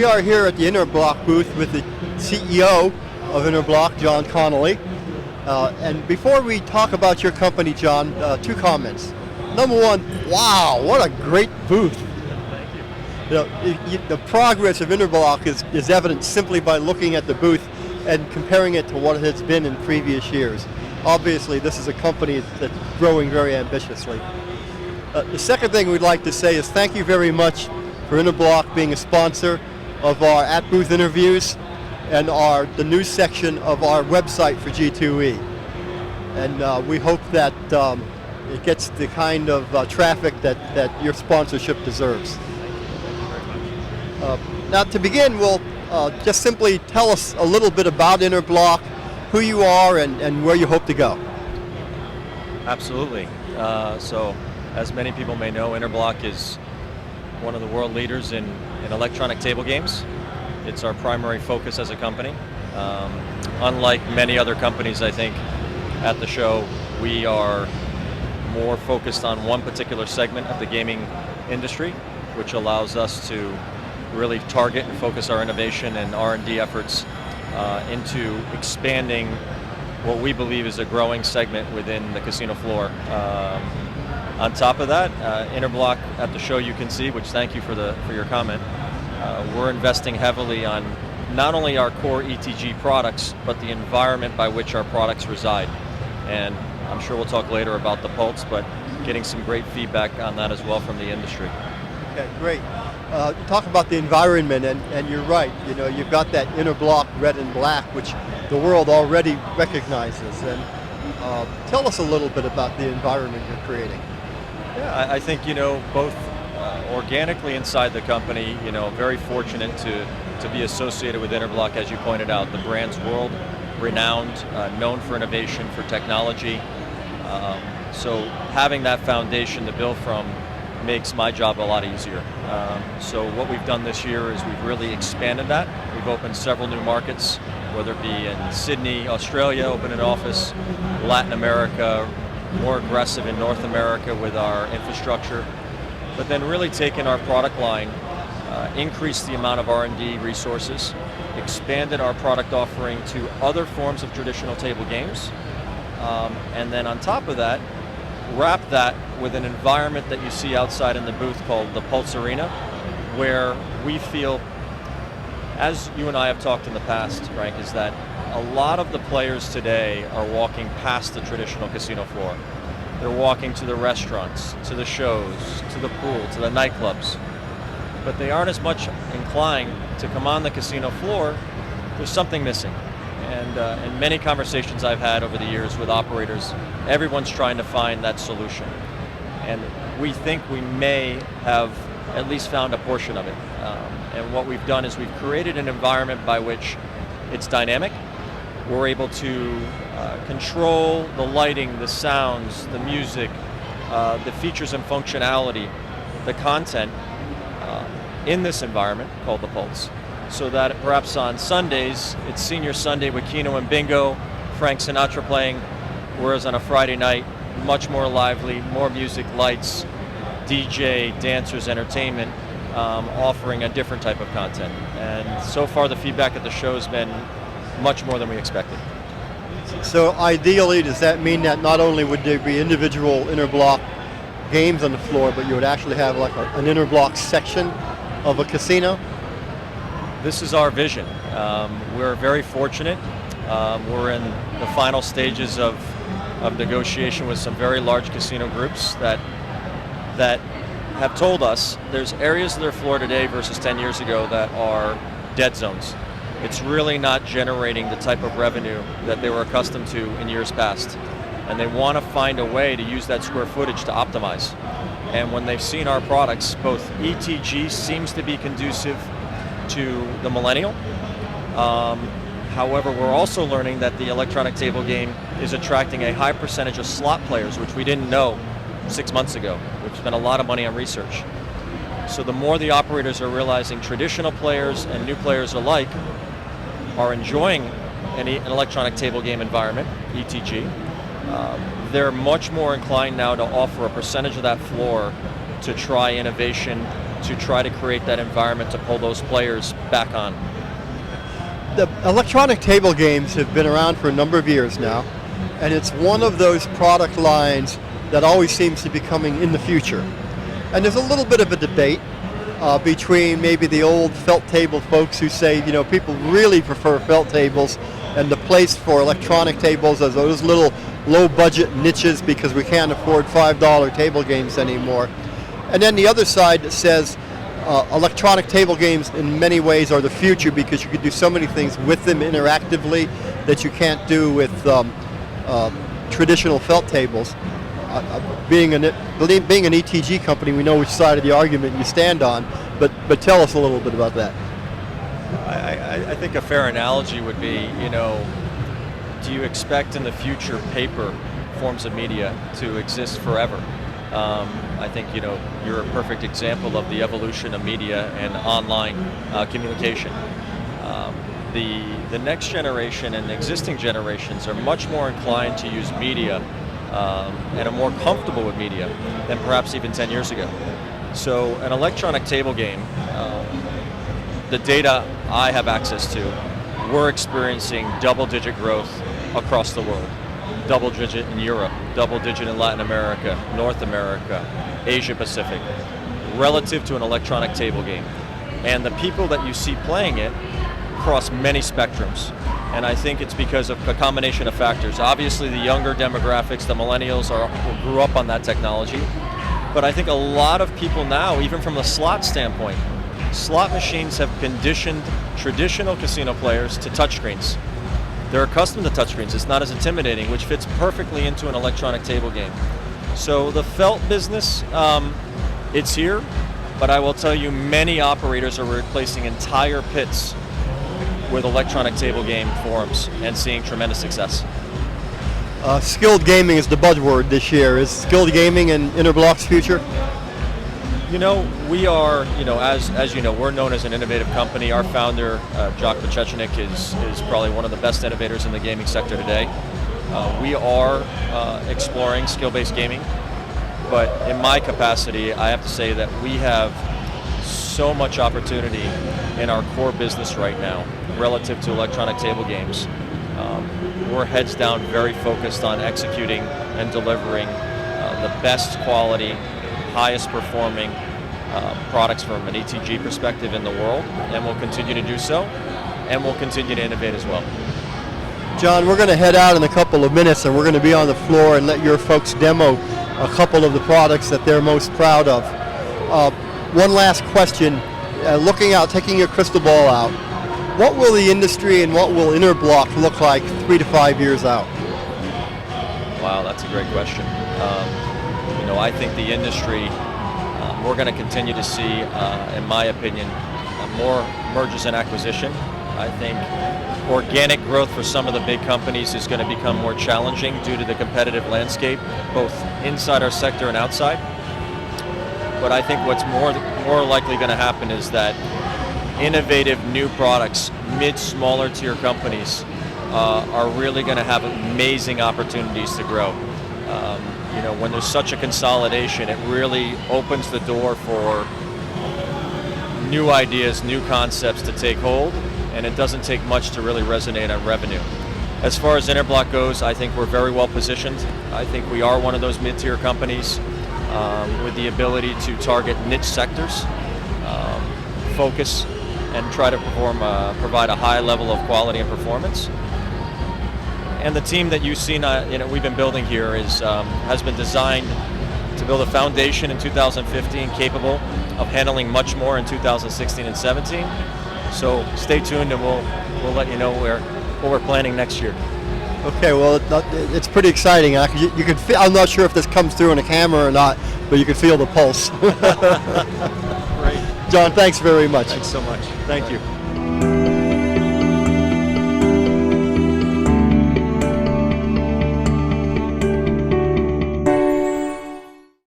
are here at the Interblock booth with the CEO of Interblock, John Connelly. And before we talk about your company, John, two comments. Number one, wow, what a great booth. Thank you. The progress of Interblock is evident simply by looking at the booth and comparing it to what it has been in previous years. Obviously, this is a company that's growing very ambitiously. The second thing we'd like to say is thank you very much for Interblock being a sponsor of our at-booth interviews and the news section of our website for G2E. And we hope that it gets the kind of traffic that your sponsorship deserves. Now to begin, we'll just simply tell us a little bit about Interblock, who you are and where you hope to go. Absolutely. So as many people may know, Interblock is one of the world leaders in electronic table games. It's our primary focus as a company. Unlike many other companies, I think, at the show, we are more focused on one particular segment of the gaming industry, which allows us to really target and focus our innovation and R&D efforts into expanding what we believe is a growing segment within the casino floor. On top of that, Interblock at the show you can see, which thank you for your comment, we're investing heavily on not only our core ETG products, but the environment by which our products reside. And I'm sure we'll talk later about the Pulse, but getting some great feedback on that as well from the industry. Okay, great. Talk about the environment, and you're right. You know, you've got that Interblock red and black, which the world already recognizes. And tell us a little bit about the environment you're creating. Yeah, I think, both organically inside the company, very fortunate to be associated with Interblock, as you pointed out. The brand's world-renowned, known for innovation, for technology. So having that foundation to build from makes my job a lot easier. So what we've done this year is we've really expanded that. We've opened several new markets, whether it be in Sydney, Australia, opened an office, Latin America, more aggressive in North America with our infrastructure, but then really taken our product line, increased the amount of R&D resources, expanded our product offering to other forms of traditional table games, and then on top of that, wrap that with an environment that you see outside in the booth called the Pulse Arena, where we feel, as you and I have talked in the past, Frank, is that a lot of the players today are walking past the traditional casino floor. They're walking to the restaurants, to the shows, to the pool, to the nightclubs. But they aren't as much inclined to come on the casino floor. There's something missing. And in many conversations I've had over the years with operators, everyone's trying to find that solution. And we think we may have at least found a portion of it. And what we've done is we've created an environment by which it's dynamic. We're able to control the lighting, the sounds, the music, the features and functionality, the content in this environment called the Pulse. So that perhaps on Sundays, it's Senior Sunday with Keno and Bingo, Frank Sinatra playing, whereas on a Friday night, much more lively, more music, lights, DJ, dancers, entertainment, offering a different type of content. And so far the feedback at the show has been much more than we expected. So ideally, does that mean that not only would there be individual Interblock games on the floor, but you would actually have like an Interblock section of a casino? This is our vision. We're very fortunate. We're in the final stages of negotiation with some very large casino groups that have told us there's areas of their floor today versus 10 years ago that are dead zones. It's really not generating the type of revenue that they were accustomed to in years past. And they want to find a way to use that square footage to optimize. And when they've seen our products, both ETG seems to be conducive to the millennial. However, we're also learning that the electronic table game is attracting a high percentage of slot players, which we didn't know 6 months ago. We've spent a lot of money on research. So the more the operators are realizing traditional players and new players alike are enjoying an electronic table game environment, ETG, they're much more inclined now to offer a percentage of that floor to try innovation, to try to create that environment to pull those players back on. The electronic table games have been around for a number of years now, and it's one of those product lines that always seems to be coming in the future. And there's a little bit of a debate between maybe the old felt table folks who say, people really prefer felt tables, and the place for electronic tables as those little low-budget niches because we can't afford $5 table games anymore. And then the other side that says electronic table games in many ways are the future because you can do so many things with them interactively that you can't do with traditional felt tables. Being an ETG company, we know which side of the argument you stand on, but tell us a little bit about that. I think a fair analogy would be, do you expect in the future paper forms of media to exist forever? I think, you're a perfect example of the evolution of media and online communication. The next generation and existing generations are much more inclined to use media and are more comfortable with media than perhaps even 10 years ago. So an electronic table game, the data I have access to, we're experiencing double-digit growth across the world. Double-digit in Europe, double-digit in Latin America, North America, Asia Pacific, relative to an electronic table game. And the people that you see playing it cross many spectrums. And I think it's because of a combination of factors. Obviously, the younger demographics, the millennials, grew up on that technology. But I think a lot of people now, even from the slot standpoint, slot machines have conditioned traditional casino players to touchscreens. They're accustomed to touchscreens. It's not as intimidating, which fits perfectly into an electronic table game. So the felt business, it's here, but I will tell you many operators are replacing entire pits with electronic table game forums and seeing tremendous success. Skilled gaming is the buzzword this year. Is skilled gaming in Interblock's future? We are, as you know, we're known as an innovative company. Our founder, Jacques Pachechnik, is probably one of the best innovators in the gaming sector today. We are exploring skill-based gaming, but in my capacity, I have to say that we have so much opportunity in our core business right now relative to electronic table games. We're heads down, very focused on executing and delivering the best quality, highest performing products from an ETG perspective in the world, and we'll continue to do so, and we'll continue to innovate as well. John, we're going to head out in a couple of minutes, and we're going to be on the floor and let your folks demo a couple of the products that they're most proud of. One last question, looking out, taking your crystal ball out, what will the industry and what will Interblock look like 3 to 5 years out? Wow, that's a great question. I think the industry, we're going to continue to see, in my opinion, more mergers and acquisition. I think organic growth for some of the big companies is going to become more challenging due to the competitive landscape, both inside our sector and outside. But I think what's more likely going to happen is that innovative new products, smaller tier companies, are really going to have amazing opportunities to grow. When there's such a consolidation, it really opens the door for new ideas, new concepts to take hold, and it doesn't take much to really resonate on revenue. As far as Interblock goes, I think we're very well positioned. I think we are one of those mid-tier companies with the ability to target niche sectors, focus, and try to provide a high level of quality and performance. And the team that you've seen, we've been building here has been designed to build a foundation in 2015 capable of handling much more in 2016 and 17. So stay tuned, and we'll let you know what we're planning next year. Okay, well, it's pretty exciting. You can feel, I'm not sure if this comes through on a camera or not, but you can feel the pulse. Great. John, thanks very much. Thanks so much. Thank you.